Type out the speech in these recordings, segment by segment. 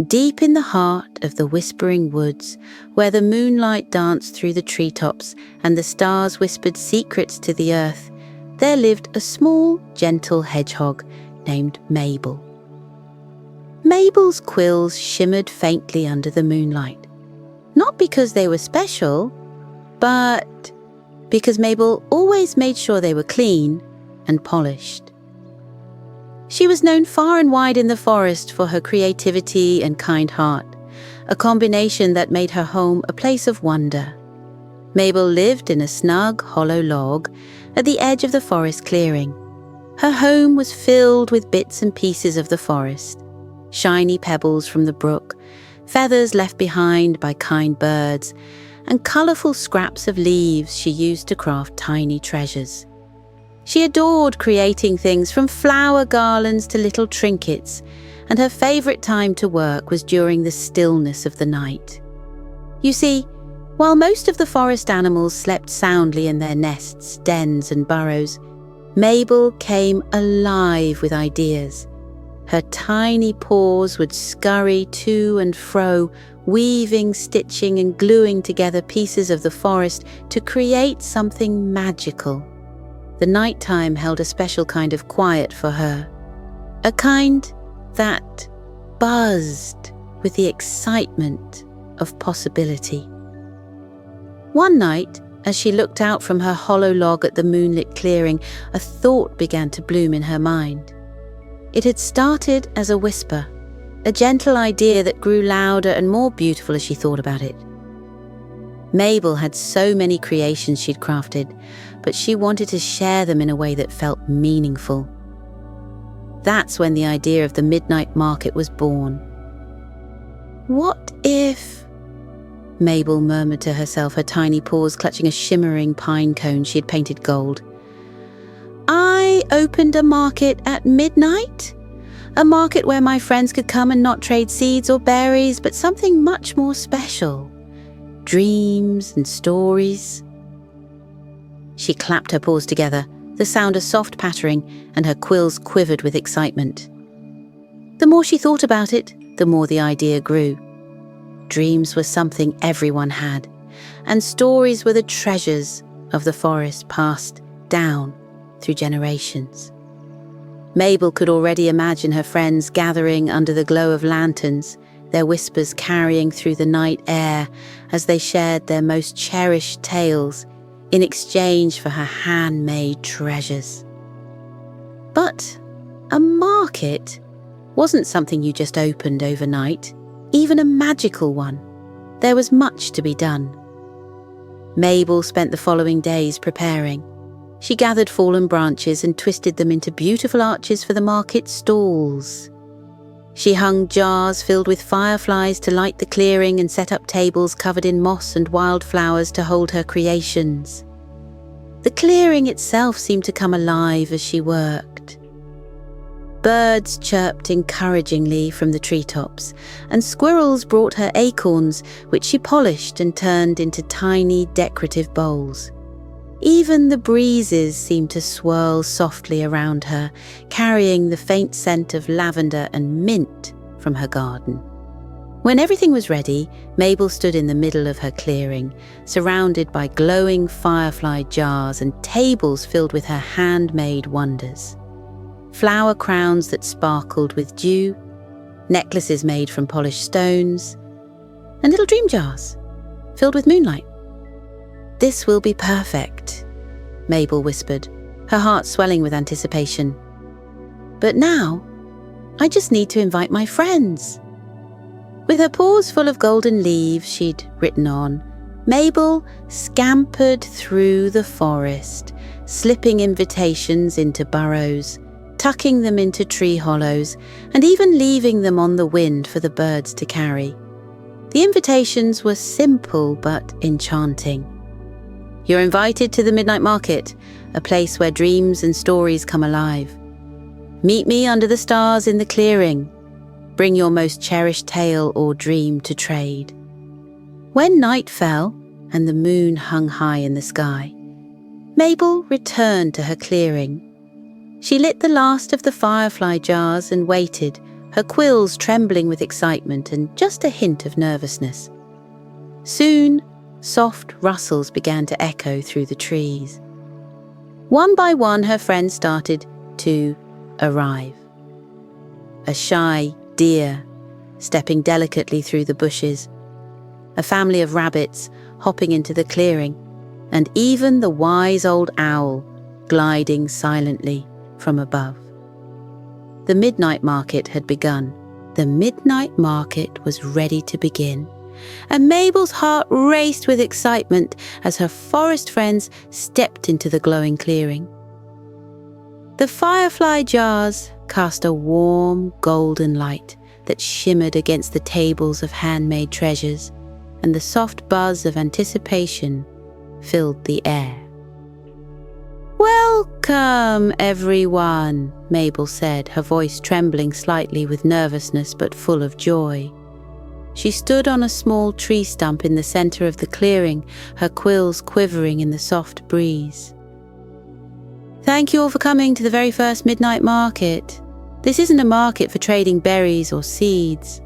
Deep in the heart of the whispering woods, where the moonlight danced through the treetops and the stars whispered secrets to the earth, there lived a small, gentle hedgehog named Mabel. Mabel's quills shimmered faintly under the moonlight, not because they were special, but because Mabel always made sure they were clean and polished. She was known far and wide in the forest for her creativity and kind heart, a combination that made her home a place of wonder. Mabel lived in a snug, hollow log at the edge of the forest clearing. Her home was filled with bits and pieces of the forest, shiny pebbles from the brook, feathers left behind by kind birds, and colourful scraps of leaves she used to craft tiny treasures. She adored creating things from flower garlands to little trinkets, and her favourite time to work was during the stillness of the night. You see, while most of the forest animals slept soundly in their nests, dens and burrows, Mabel came alive with ideas. Her tiny paws would scurry to and fro, weaving, stitching and gluing together pieces of the forest to create something magical. The nighttime held a special kind of quiet for her, a kind that buzzed with the excitement of possibility. One night, as she looked out from her hollow log at the moonlit clearing, a thought began to bloom in her mind. It had started as a whisper, a gentle idea that grew louder and more beautiful as she thought about it. Mabel had so many creations she'd crafted, but she wanted to share them in a way that felt meaningful. That's when the idea of the midnight market was born. What if... Mabel murmured to herself, her tiny paws clutching a shimmering pine cone she had painted gold. I opened a market at midnight? A market where my friends could come and not trade seeds or berries, but something much more special. Dreams and stories. She clapped her paws together, the sound a soft pattering, and her quills quivered with excitement. The more she thought about it, the more the idea grew. Dreams were something everyone had, and stories were the treasures of the forest passed down through generations. Mabel could already imagine her friends gathering under the glow of lanterns, their whispers carrying through the night air as they shared their most cherished tales in exchange for her handmade treasures. But a market wasn't something you just opened overnight, even a magical one. There was much to be done. Mabel spent the following days preparing. She gathered fallen branches and twisted them into beautiful arches for the market stalls. She hung jars filled with fireflies to light the clearing and set up tables covered in moss and wildflowers to hold her creations. The clearing itself seemed to come alive as she worked. Birds chirped encouragingly from the treetops, and squirrels brought her acorns, which she polished and turned into tiny decorative bowls. Even the breezes seemed to swirl softly around her, carrying the faint scent of lavender and mint from her garden. When everything was ready, Mabel stood in the middle of her clearing, surrounded by glowing firefly jars and tables filled with her handmade wonders. Flower crowns that sparkled with dew, necklaces made from polished stones, and little dream jars filled with moonlight. "This will be perfect," Mabel whispered, her heart swelling with anticipation. "But now, I just need to invite my friends." With her paws full of golden leaves she'd written on, Mabel scampered through the forest, slipping invitations into burrows, tucking them into tree hollows, and even leaving them on the wind for the birds to carry. The invitations were simple but enchanting. "You're invited to the midnight market, a place where dreams and stories come alive. Meet me under the stars in the clearing. Bring your most cherished tale or dream to trade." When night fell and the moon hung high in the sky, Mabel returned to her clearing. She lit the last of the firefly jars and waited, her quills trembling with excitement and just a hint of nervousness. Soon, soft rustles began to echo through the trees. One by one, her friends started to arrive. A shy deer stepping delicately through the bushes, a family of rabbits hopping into the clearing, and even the wise old owl gliding silently from above. The midnight market had begun. The midnight market was ready to begin, and Mabel's heart raced with excitement as her forest friends stepped into the glowing clearing. The firefly jars cast a warm golden light that shimmered against the tables of handmade treasures, and the soft buzz of anticipation filled the air. "Welcome, everyone," Mabel said, her voice trembling slightly with nervousness but full of joy. She stood on a small tree stump in the center of the clearing, her quills quivering in the soft breeze. "Thank you all for coming to the very first midnight market. This isn't a market for trading berries or seeds.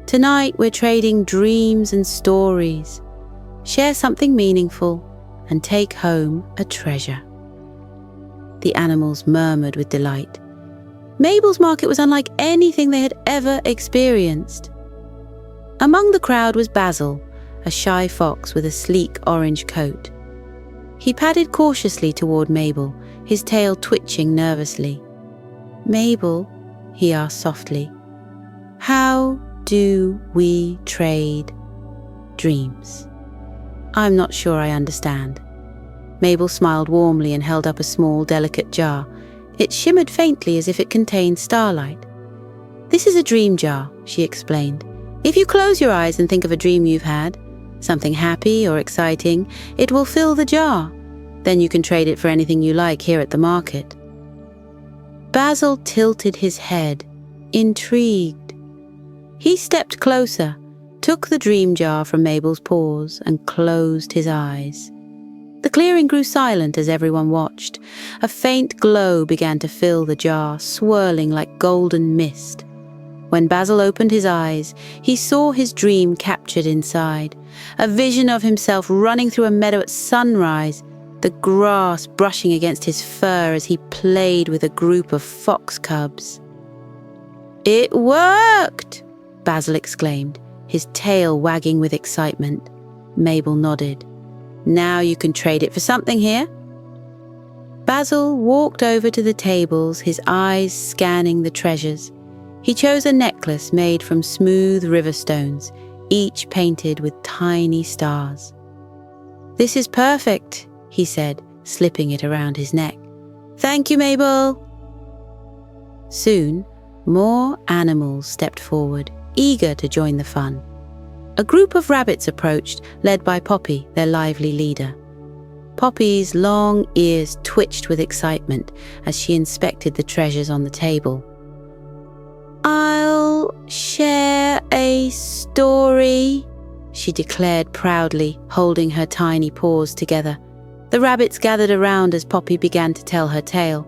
Tonight we're trading dreams and stories. Share something meaningful and take home a treasure." The animals murmured with delight. Mabel's market was unlike anything they had ever experienced. Among the crowd was Basil, a shy fox with a sleek orange coat. He padded cautiously toward Mabel, his tail twitching nervously. "Mabel," he asked softly, "how do we trade dreams?" "I'm not sure I understand." Mabel smiled warmly and held up a small, delicate jar. It shimmered faintly as if it contained starlight. "This is a dream jar," she explained. "If you close your eyes and think of a dream you've had, something happy or exciting, it will fill the jar. Then you can trade it for anything you like here at the market." Basil tilted his head, intrigued. He stepped closer, took the dream jar from Mabel's paws, and closed his eyes. The clearing grew silent as everyone watched. A faint glow began to fill the jar, swirling like golden mist. When Basil opened his eyes, he saw his dream captured inside, a vision of himself running through a meadow at sunrise, the grass brushing against his fur as he played with a group of fox cubs. "It worked!" Basil exclaimed, his tail wagging with excitement. Mabel nodded. "Now you can trade it for something here." Basil walked over to the tables, his eyes scanning the treasures. He chose a necklace made from smooth river stones, each painted with tiny stars. "This is perfect," he said, slipping it around his neck. "Thank you, Mabel." Soon, more animals stepped forward, eager to join the fun. A group of rabbits approached, led by Poppy, their lively leader. Poppy's long ears twitched with excitement as she inspected the treasures on the table. "I'll share a story," she declared proudly, holding her tiny paws together. The rabbits gathered around as Poppy began to tell her tale.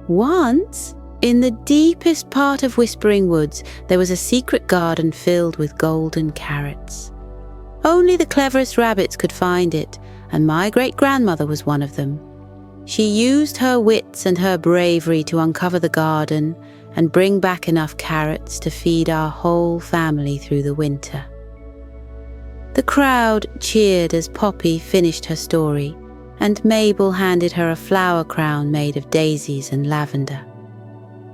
"Once, in the deepest part of Whispering Woods, there was a secret garden filled with golden carrots. Only the cleverest rabbits could find it, and my great-grandmother was one of them. She used her wits and her bravery to uncover the garden and bring back enough carrots to feed our whole family through the winter." The crowd cheered as Poppy finished her story, and Mabel handed her a flower crown made of daisies and lavender.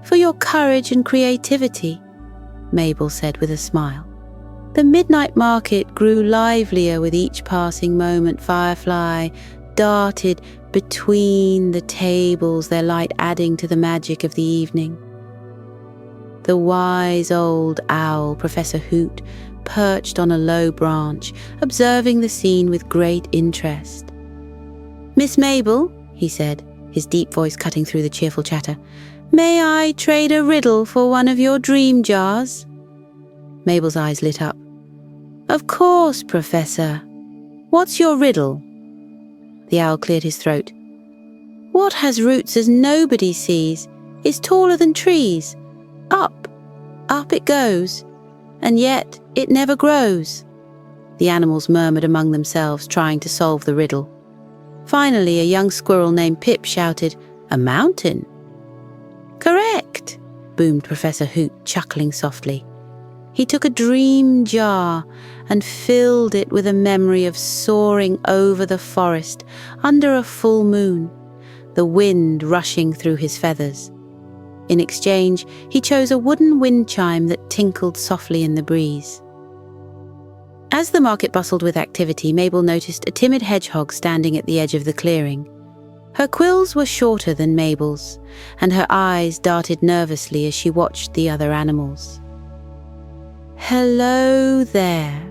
"For your courage and creativity," Mabel said with a smile. The midnight market grew livelier with each passing moment. Firefly darted between the tables, their light adding to the magic of the evening. The wise old owl, Professor Hoot, perched on a low branch, observing the scene with great interest. "Miss Mabel," he said, his deep voice cutting through the cheerful chatter, "may I trade a riddle for one of your dream jars?" Mabel's eyes lit up. "Of course, Professor. What's your riddle?" The owl cleared his throat. "What has roots as nobody sees, is taller than trees, up up it goes, and yet it never grows." The animals murmured among themselves, trying to solve the riddle. Finally, a young squirrel named Pip shouted, "A mountain!" "Correct!" boomed Professor Hoot, chuckling softly. He took a dream jar and filled it with a memory of soaring over the forest under a full moon, the wind rushing through his feathers. In exchange, he chose a wooden wind chime that tinkled softly in the breeze. As the market bustled with activity, Mabel noticed a timid hedgehog standing at the edge of the clearing. Her quills were shorter than Mabel's, and her eyes darted nervously as she watched the other animals. "Hello there,"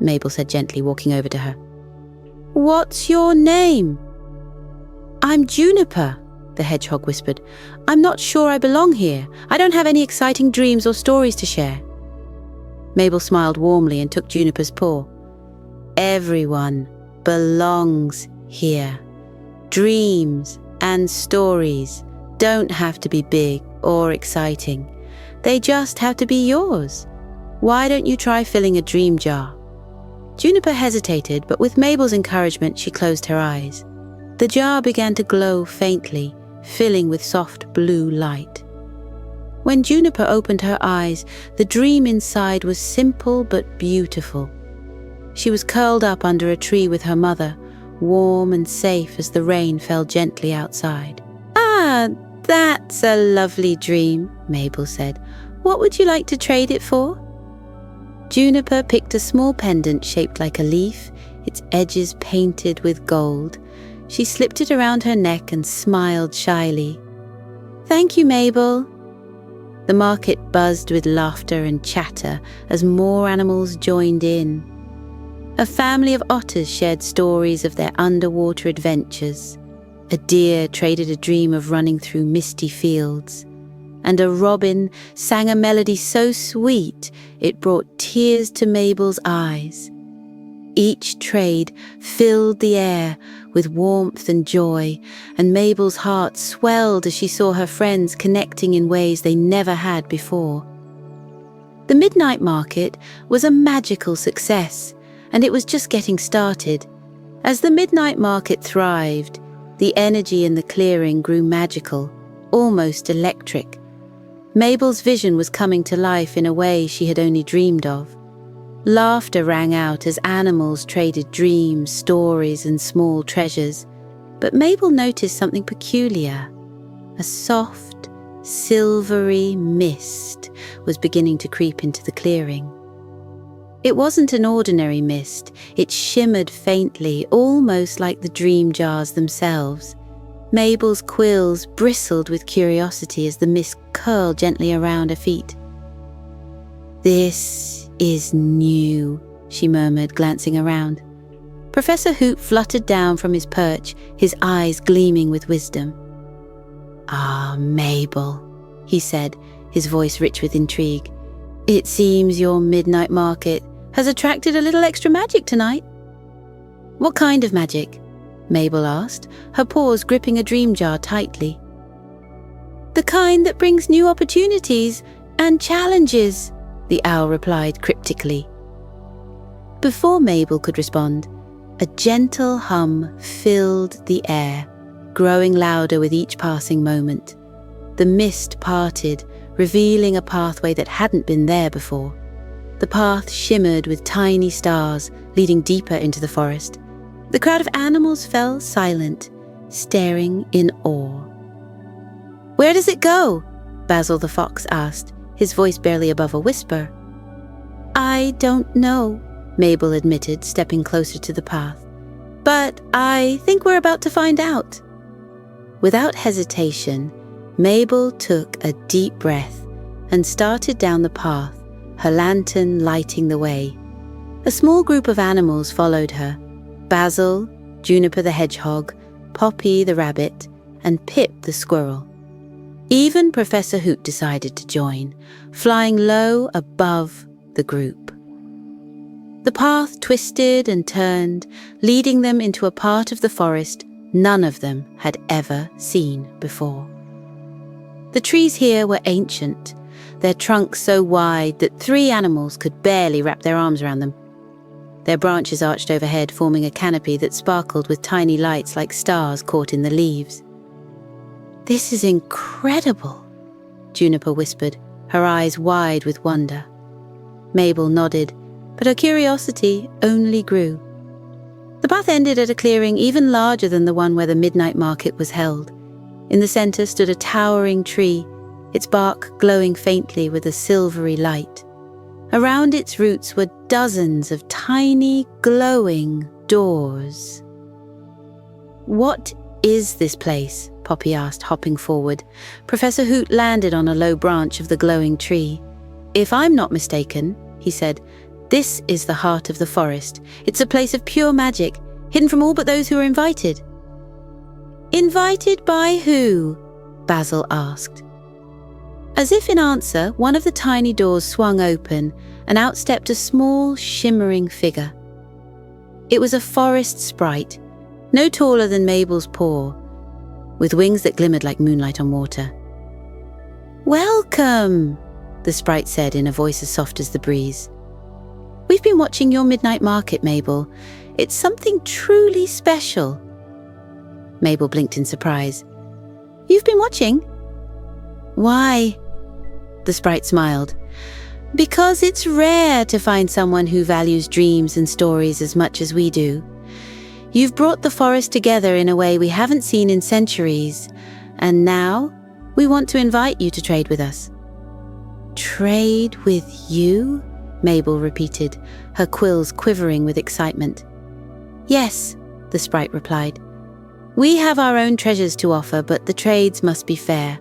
Mabel said gently, walking over to her. "What's your name?" "I'm Juniper," the hedgehog whispered. "I'm not sure I belong here. I don't have any exciting dreams or stories to share." Mabel smiled warmly and took Juniper's paw. "Everyone belongs here. Dreams and stories don't have to be big or exciting. They just have to be yours. Why don't you try filling a dream jar?" Juniper hesitated, but with Mabel's encouragement, she closed her eyes. The jar began to glow faintly, filling with soft blue light. When Juniper opened her eyes, the dream inside was simple but beautiful. She was curled up under a tree with her mother, warm and safe as the rain fell gently outside. "Ah, that's a lovely dream," Mabel said. "What would you like to trade it for?" Juniper picked a small pendant shaped like a leaf, its edges painted with gold. She slipped it around her neck and smiled shyly. "Thank you, Mabel." The market buzzed with laughter and chatter as more animals joined in. A family of otters shared stories of their underwater adventures. A deer traded a dream of running through misty fields. And a robin sang a melody so sweet it brought tears to Mabel's eyes. Each trade filled the air with warmth and joy, and Mabel's heart swelled as she saw her friends connecting in ways they never had before. The midnight market was a magical success, and it was just getting started. As the midnight market thrived, the energy in the clearing grew magical, almost electric. Mabel's vision was coming to life in a way she had only dreamed of. Laughter rang out as animals traded dreams, stories, and small treasures. But Mabel noticed something peculiar. A soft, silvery mist was beginning to creep into the clearing. It wasn't an ordinary mist. It shimmered faintly, almost like the dream jars themselves. Mabel's quills bristled with curiosity as the mist curled gently around her feet. "This is new," she murmured, glancing around. Professor Hoot fluttered down from his perch, his eyes gleaming with wisdom. "Ah, Mabel," he said, his voice rich with intrigue. "It seems your midnight market has attracted a little extra magic tonight." "What kind of magic?" Mabel asked, her paws gripping a dream jar tightly. "The kind that brings new opportunities and challenges," the owl replied cryptically. Before Mabel could respond, a gentle hum filled the air, growing louder with each passing moment. The mist parted, revealing a pathway that hadn't been there before. The path shimmered with tiny stars, leading deeper into the forest. The crowd of animals fell silent, staring in awe. "Where does it go?" Basil the fox asked, his voice barely above a whisper. "I don't know," Mabel admitted, stepping closer to the path. "But I think we're about to find out." Without hesitation, Mabel took a deep breath and started down the path, her lantern lighting the way. A small group of animals followed her: Basil, Juniper the hedgehog, Poppy the rabbit, and Pip the squirrel. Even Professor Hoot decided to join, flying low above the group. The path twisted and turned, leading them into a part of the forest none of them had ever seen before. The trees here were ancient, their trunks so wide that 3 animals could barely wrap their arms around them. Their branches arched overhead, forming a canopy that sparkled with tiny lights like stars caught in the leaves. "This is incredible," Juniper whispered, her eyes wide with wonder. Mabel nodded, but her curiosity only grew. The path ended at a clearing even larger than the one where the midnight market was held. In the center stood a towering tree, its bark glowing faintly with a silvery light. Around its roots were dozens of tiny, glowing doors. "What is this place?" Poppy asked, hopping forward. Professor Hoot landed on a low branch of the glowing tree. "If I'm not mistaken," he said, "this is the heart of the forest. It's a place of pure magic, hidden from all but those who are invited." "Invited by who?" Basil asked. As if in answer, one of the tiny doors swung open, and out stepped a small, shimmering figure. It was a forest sprite, no taller than Mabel's paw, with wings that glimmered like moonlight on water. "Welcome," the sprite said in a voice as soft as the breeze. "We've been watching your midnight market, Mabel. It's something truly special." Mabel blinked in surprise. "You've been watching?" "Why?" The sprite smiled. "Because it's rare to find someone who values dreams and stories as much as we do. You've brought the forest together in a way we haven't seen in centuries, and now we want to invite you to trade with us." "Trade with you?" Mabel repeated, her quills quivering with excitement. "Yes," the sprite replied. "We have our own treasures to offer, but the trades must be fair.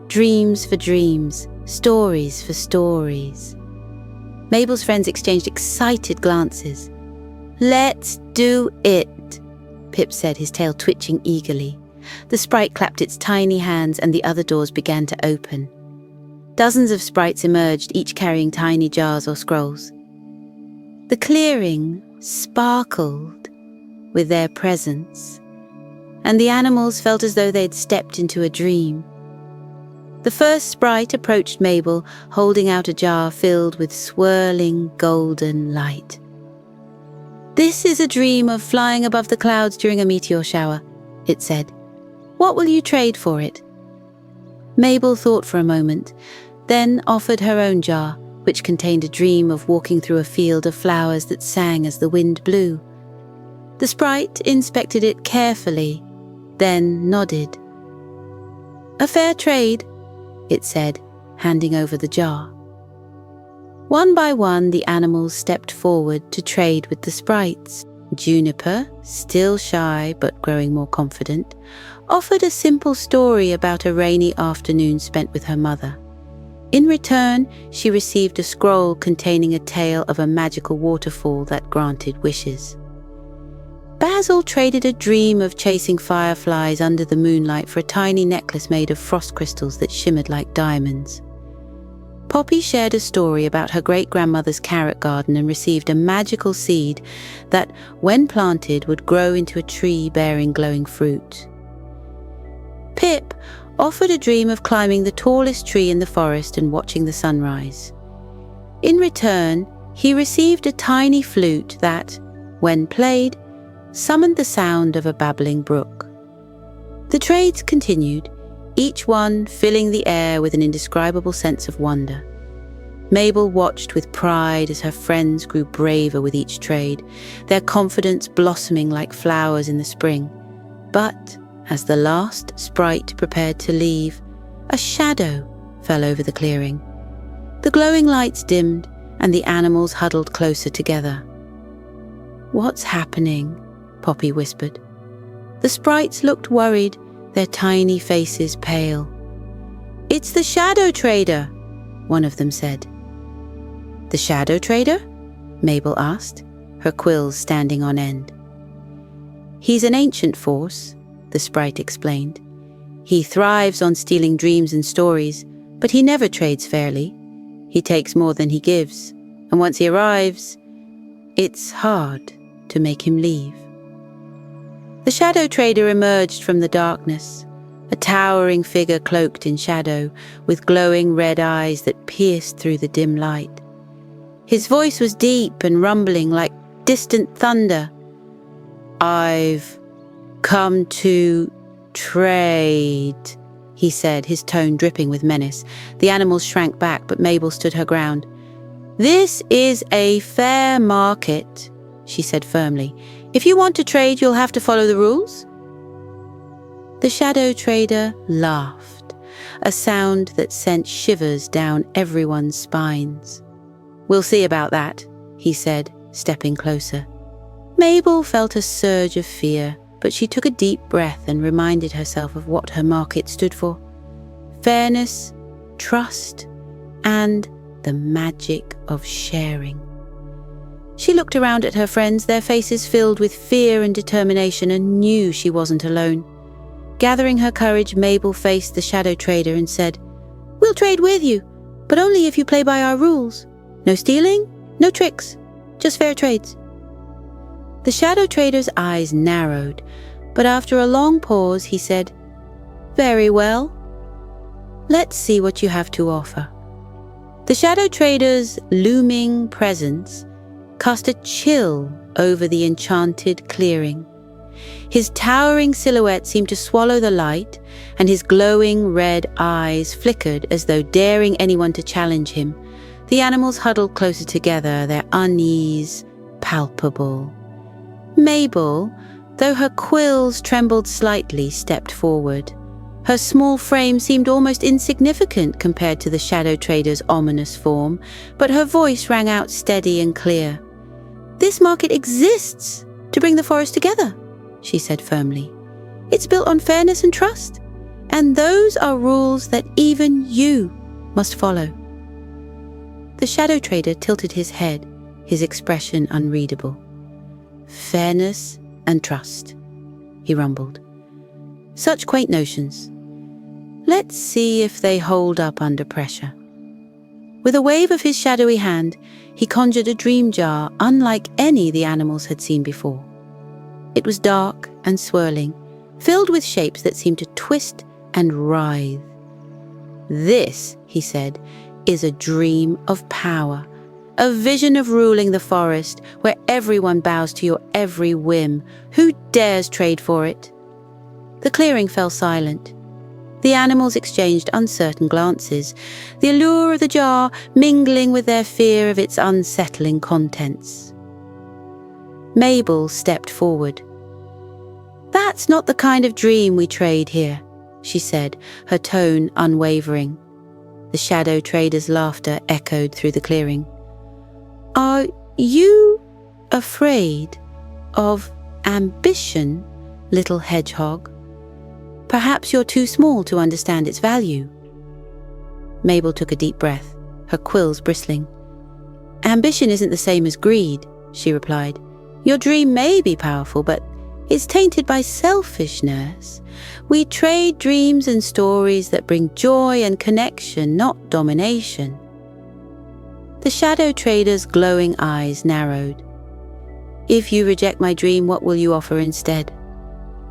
Dreams for dreams, stories for stories." Mabel's friends exchanged excited glances. "Let's do it," Pip said, his tail twitching eagerly. The sprite clapped its tiny hands and the other doors began to open. Dozens of sprites emerged, each carrying tiny jars or scrolls. The clearing sparkled with their presence, and the animals felt as though they'd stepped into a dream. The first sprite approached Mabel, holding out a jar filled with swirling golden light. "This is a dream of flying above the clouds during a meteor shower," it said. "What will you trade for it?" Mabel thought for a moment, then offered her own jar, which contained a dream of walking through a field of flowers that sang as the wind blew. The sprite inspected it carefully, then nodded. "A fair trade," it said, handing over the jar. One by one, the animals stepped forward to trade with the sprites. Juniper, still shy but growing more confident, offered a simple story about a rainy afternoon spent with her mother. In return, she received a scroll containing a tale of a magical waterfall that granted wishes. Basil traded a dream of chasing fireflies under the moonlight for a tiny necklace made of frost crystals that shimmered like diamonds. Poppy shared a story about her great-grandmother's carrot garden and received a magical seed that, when planted, would grow into a tree bearing glowing fruit. Pip offered a dream of climbing the tallest tree in the forest and watching the sunrise. In return, he received a tiny flute that, when played, summoned the sound of a babbling brook. The trades continued, each one filling the air with an indescribable sense of wonder. Mabel watched with pride as her friends grew braver with each trade, their confidence blossoming like flowers in the spring. But as the last sprite prepared to leave, a shadow fell over the clearing. The glowing lights dimmed, and the animals huddled closer together. "What's happening?" Poppy whispered. The sprites looked worried, their tiny faces pale. "It's the Shadow Trader," one of them said. "The Shadow Trader?" Mabel asked, her quills standing on end. "He's an ancient force," the sprite explained. "He thrives on stealing dreams and stories, but he never trades fairly. He takes more than he gives, and once he arrives, it's hard to make him leave." The Shadow Trader emerged from the darkness, a towering figure cloaked in shadow, with glowing red eyes that pierced through the dim light. His voice was deep and rumbling like distant thunder. "I've come to trade," he said, his tone dripping with menace. The animals shrank back, but Mabel stood her ground. "This is a fair market," she said firmly. "If you want to trade, you'll have to follow the rules." The shadow trader laughed, a sound that sent shivers down everyone's spines. "We'll see about that," he said, stepping closer. Mabel felt a surge of fear, but she took a deep breath and reminded herself of what her market stood for: fairness, trust, and the magic of sharing. She looked around at her friends, their faces filled with fear and determination, and knew she wasn't alone. Gathering her courage, Mabel faced the shadow trader and said, "We'll trade with you, but only if you play by our rules. No stealing, no tricks, just fair trades." The shadow trader's eyes narrowed, but after a long pause he said, "Very well. Let's see what you have to offer." The shadow trader's looming presence cast a chill over the enchanted clearing. His towering silhouette seemed to swallow the light, and his glowing red eyes flickered as though daring anyone to challenge him. The animals huddled closer together, their unease palpable. Mabel, though her quills trembled slightly, stepped forward. Her small frame seemed almost insignificant compared to the shadow trader's ominous form, but her voice rang out steady and clear. "This market exists to bring the forest together," she said firmly. "It's built on fairness and trust, and those are rules that even you must follow." The shadow trader tilted his head, his expression unreadable. "Fairness and trust," he rumbled. "Such quaint notions. Let's see if they hold up under pressure." With a wave of his shadowy hand, he conjured a dream jar unlike any the animals had seen before. It was dark and swirling, filled with shapes that seemed to twist and writhe. "This," he said, "is a dream of power, a vision of ruling the forest where everyone bows to your every whim. Who dares trade for it?" The clearing fell silent. The animals exchanged uncertain glances, the allure of the jar mingling with their fear of its unsettling contents. Mabel stepped forward. "That's not the kind of dream we trade here," she said, her tone unwavering. The shadow trader's laughter echoed through the clearing. "Are you afraid of ambition, little hedgehog? Perhaps you're too small to understand its value." Mabel took a deep breath, her quills bristling. "Ambition isn't the same as greed," she replied. "Your dream may be powerful, but it's tainted by selfishness. We trade dreams and stories that bring joy and connection, not domination." The shadow trader's glowing eyes narrowed. "If you reject my dream, what will you offer instead?"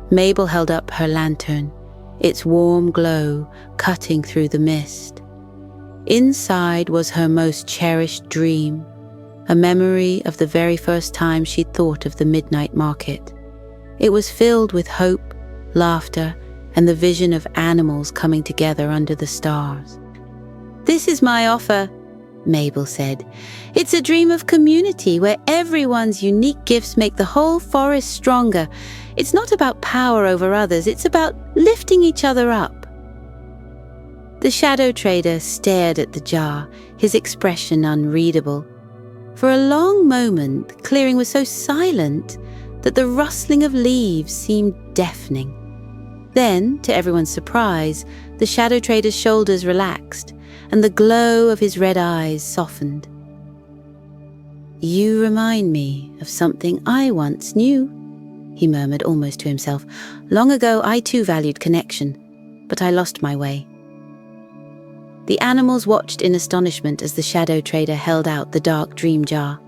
Mabel held up her lantern, its warm glow cutting through the mist. Inside was her most cherished dream, a memory of the very first time she'd thought of the midnight market. It was filled with hope, laughter, and the vision of animals coming together under the stars. "This is my offer," Mabel said. "It's a dream of community where everyone's unique gifts make the whole forest stronger. It's not about power over others, it's about lifting each other up." The shadow trader stared at the jar, his expression unreadable. For a long moment, the clearing was so silent that the rustling of leaves seemed deafening. Then, to everyone's surprise, the shadow trader's shoulders relaxed, and the glow of his red eyes softened. "You remind me of something I once knew," he murmured almost to himself. "Long ago I too valued connection, but I lost my way." The animals watched in astonishment as the shadow trader held out the dark dream jar.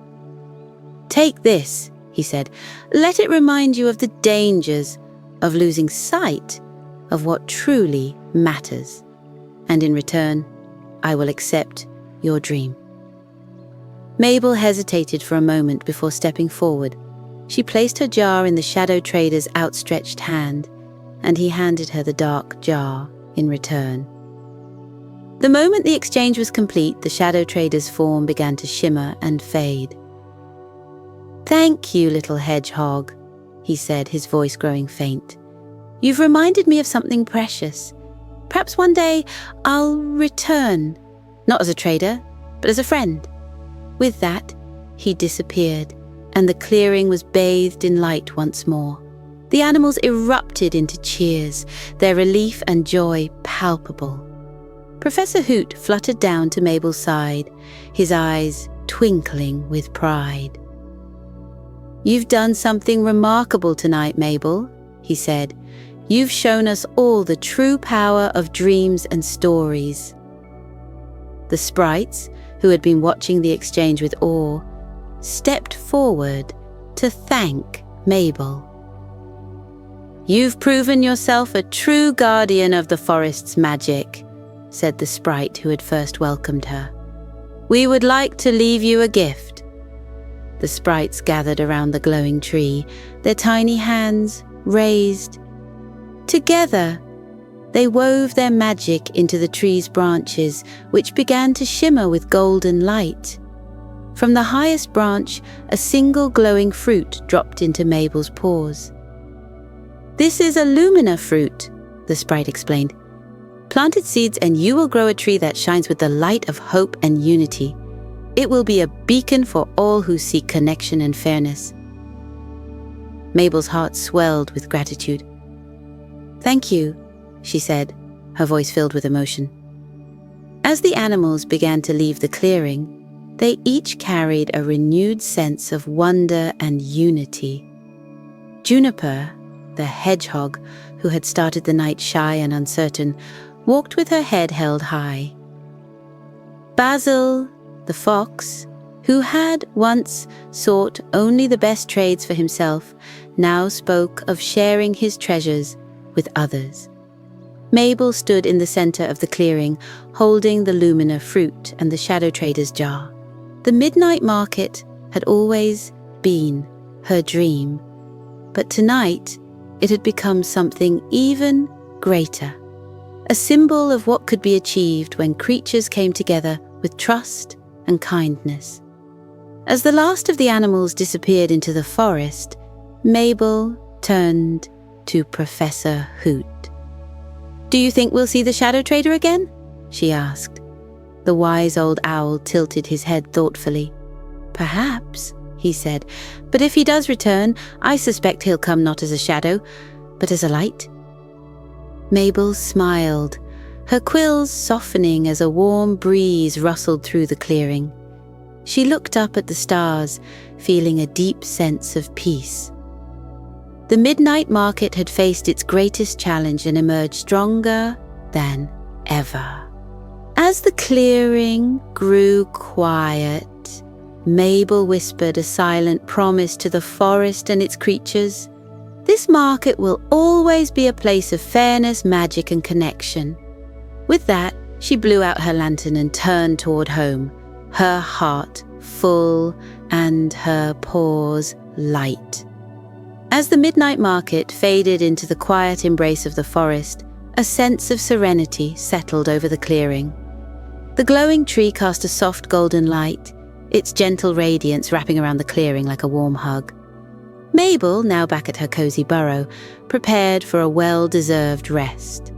"Take this," he said. "Let it remind you of the dangers of losing sight of what truly matters. And in return, I will accept your dream." Mabel hesitated for a moment before stepping forward. She placed her jar in the shadow trader's outstretched hand, and he handed her the dark jar in return. The moment the exchange was complete, the shadow trader's form began to shimmer and fade. "Thank you, little hedgehog," he said, his voice growing faint. "You've reminded me of something precious. Perhaps one day I'll return, not as a trader, but as a friend." With that, he disappeared, and the clearing was bathed in light once more. The animals erupted into cheers, their relief and joy palpable. Professor Hoot fluttered down to Mabel's side, his eyes twinkling with pride. "You've done something remarkable tonight, Mabel," he said. "You've shown us all the true power of dreams and stories." The sprites, who had been watching the exchange with awe, stepped forward to thank Mabel. "You've proven yourself a true guardian of the forest's magic," said the sprite who had first welcomed her. "We would like to leave you a gift." The sprites gathered around the glowing tree, their tiny hands raised. Together, they wove their magic into the tree's branches, which began to shimmer with golden light. From the highest branch, a single glowing fruit dropped into Mabel's paws. "This is a lumina fruit," the sprite explained. "Plant its seeds and you will grow a tree that shines with the light of hope and unity. It will be a beacon for all who seek connection and fairness." Mabel's heart swelled with gratitude. "Thank you," she said, her voice filled with emotion. As the animals began to leave the clearing, they each carried a renewed sense of wonder and unity. Juniper, the hedgehog, who had started the night shy and uncertain, walked with her head held high. Basil, the fox, who had once sought only the best trades for himself, now spoke of sharing his treasures with others. Mabel stood in the center of the clearing, holding the lumina fruit and the shadow trader's jar. The midnight market had always been her dream, but tonight it had become something even greater, a symbol of what could be achieved when creatures came together with trust and kindness. As the last of the animals disappeared into the forest, Mabel turned to Professor Hoot. "Do you think we'll see the shadow trader again?" she asked. The wise old owl tilted his head thoughtfully. "Perhaps," he said, "but if he does return, I suspect he'll come not as a shadow, but as a light." Mabel smiled, her quills softening as a warm breeze rustled through the clearing. She looked up at the stars, feeling a deep sense of peace. The midnight market had faced its greatest challenge and emerged stronger than ever. As the clearing grew quiet, Mabel whispered a silent promise to the forest and its creatures. "This market will always be a place of fairness, magic, and connection." With that, she blew out her lantern and turned toward home, her heart full and her paws light. As the midnight market faded into the quiet embrace of the forest, a sense of serenity settled over the clearing. The glowing tree cast a soft golden light, its gentle radiance wrapping around the clearing like a warm hug. Mabel, now back at her cozy burrow, prepared for a well-deserved rest.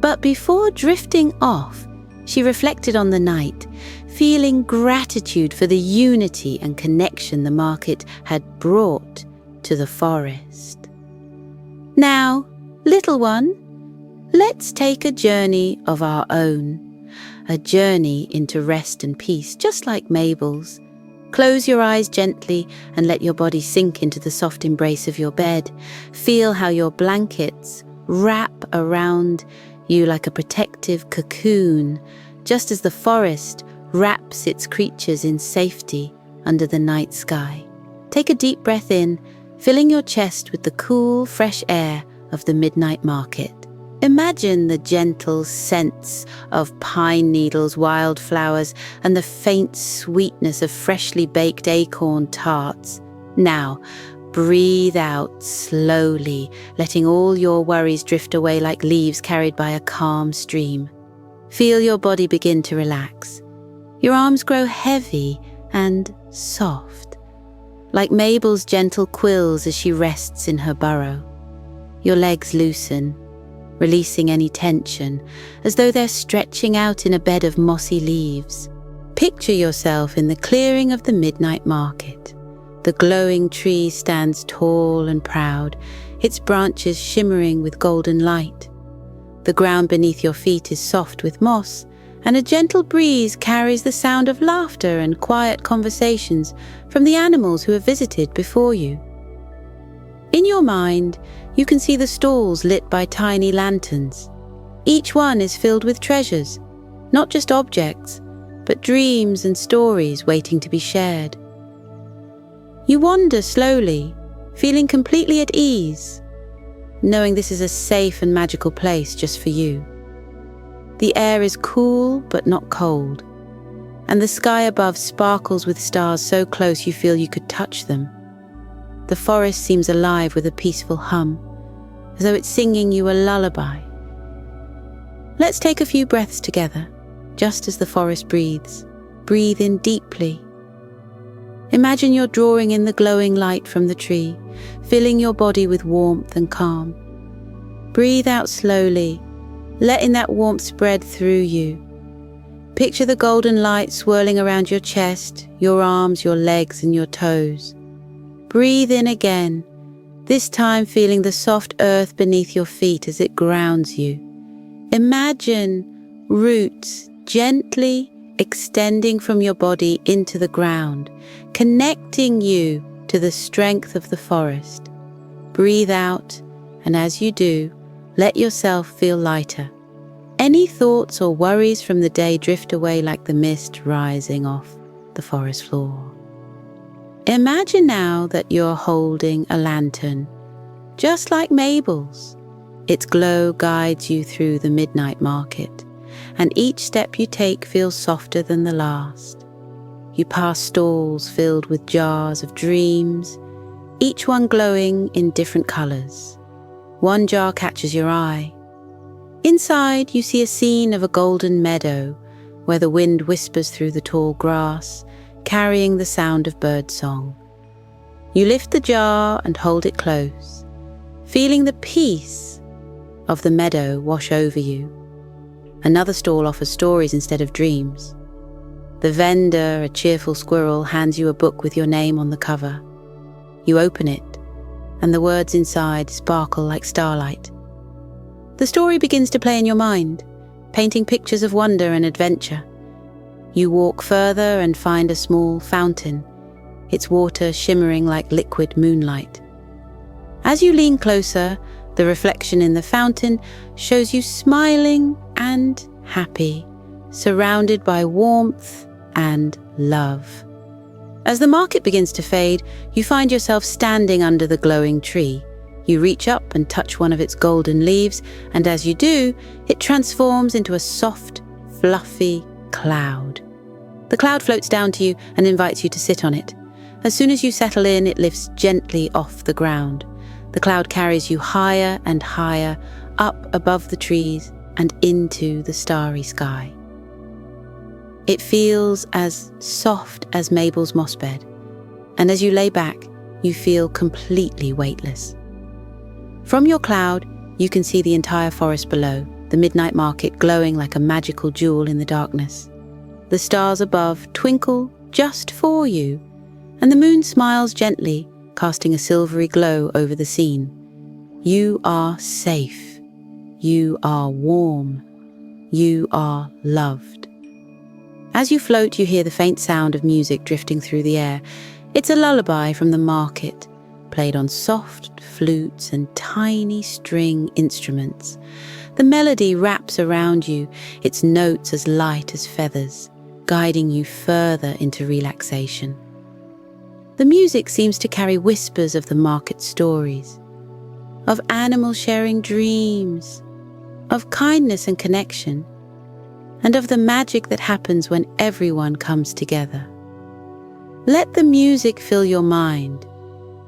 But before drifting off, she reflected on the night, feeling gratitude for the unity and connection the market had brought to the forest. "Now, little one, let's take a journey of our own, a journey into rest and peace, just like Mabel's. Close your eyes gently and let your body sink into the soft embrace of your bed. Feel how your blankets wrap around you like a protective cocoon, just as the forest wraps its creatures in safety under the night sky. Take a deep breath in, filling your chest with the cool, fresh air of the midnight market. Imagine the gentle scents of pine needles, wildflowers, and the faint sweetness of freshly baked acorn tarts. Now, breathe out slowly, letting all your worries drift away like leaves carried by a calm stream. Feel your body begin to relax. Your arms grow heavy and soft, like Mabel's gentle quills as she rests in her burrow. Your legs loosen, releasing any tension, as though they're stretching out in a bed of mossy leaves. Picture yourself in the clearing of the midnight market. The glowing tree stands tall and proud, its branches shimmering with golden light. The ground beneath your feet is soft with moss, and a gentle breeze carries the sound of laughter and quiet conversations from the animals who have visited before you. In your mind, you can see the stalls lit by tiny lanterns. Each one is filled with treasures, not just objects, but dreams and stories waiting to be shared. You wander slowly, feeling completely at ease, knowing this is a safe and magical place just for you. The air is cool but not cold, and the sky above sparkles with stars so close you feel you could touch them. The forest seems alive with a peaceful hum, as though it's singing you a lullaby. Let's take a few breaths together, just as the forest breathes. Breathe in deeply. Imagine you're drawing in the glowing light from the tree, filling your body with warmth and calm. Breathe out slowly, letting that warmth spread through you. Picture the golden light swirling around your chest, your arms, your legs, and your toes. Breathe in again, this time feeling the soft earth beneath your feet as it grounds you. Imagine roots gently extending from your body into the ground, connecting you to the strength of the forest. Breathe out, and as you do, let yourself feel lighter. Any thoughts or worries from the day drift away like the mist rising off the forest floor. Imagine now that you're holding a lantern, just like Mabel's. Its glow guides you through the midnight market, and each step you take feels softer than the last. You pass stalls filled with jars of dreams, each one glowing in different colors. One jar catches your eye. Inside, you see a scene of a golden meadow, where the wind whispers through the tall grass, carrying the sound of birdsong. You lift the jar and hold it close, feeling the peace of the meadow wash over you. Another stall offers stories instead of dreams. The vendor, a cheerful squirrel, hands you a book with your name on the cover. You open it, and the words inside sparkle like starlight. The story begins to play in your mind, painting pictures of wonder and adventure. You walk further and find a small fountain, its water shimmering like liquid moonlight. As you lean closer, the reflection in the fountain shows you smiling and happy, surrounded by warmth and love. As the market begins to fade, you find yourself standing under the glowing tree. You reach up and touch one of its golden leaves, and as you do, it transforms into a soft, fluffy cloud. The cloud floats down to you and invites you to sit on it. As soon as you settle in, it lifts gently off the ground. The cloud carries you higher and higher, up above the trees and into the starry sky. It feels as soft as Mabel's moss bed, and as you lay back, you feel completely weightless. From your cloud, you can see the entire forest below, the midnight market glowing like a magical jewel in the darkness. The stars above twinkle just for you, and the moon smiles gently, casting a silvery glow over the scene. You are safe. You are warm. You are loved. As you float, you hear the faint sound of music drifting through the air. It's a lullaby from the market, played on soft flutes and tiny string instruments. The melody wraps around you, its notes as light as feathers, guiding you further into relaxation. The music seems to carry whispers of the market stories, of animals sharing dreams, of kindness and connection, and of the magic that happens when everyone comes together. Let the music fill your mind,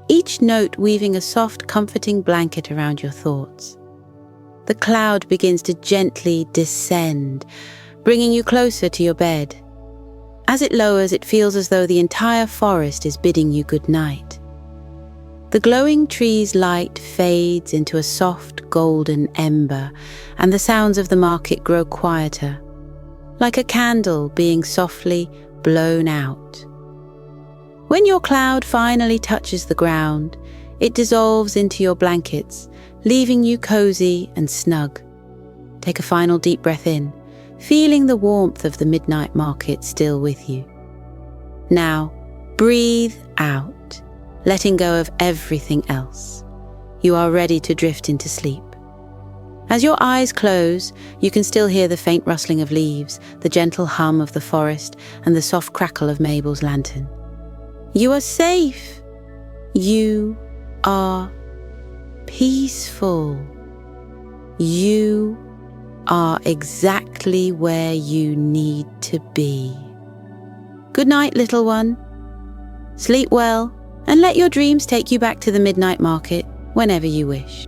each note weaving a soft, comforting blanket around your thoughts. The cloud begins to gently descend, bringing you closer to your bed. As it lowers, it feels as though the entire forest is bidding you good night. The glowing tree's light fades into a soft golden ember, and the sounds of the market grow quieter, like a candle being softly blown out. When your cloud finally touches the ground, it dissolves into your blankets, leaving you cozy and snug. Take a final deep breath in, feeling the warmth of the midnight market still with you. Now, breathe out, letting go of everything else. You are ready to drift into sleep. As your eyes close, you can still hear the faint rustling of leaves, the gentle hum of the forest, and the soft crackle of Mabel's lantern. You are safe. You are peaceful. You are exactly where you need to be. Good night, little one. Sleep well, and let your dreams take you back to the midnight market whenever you wish.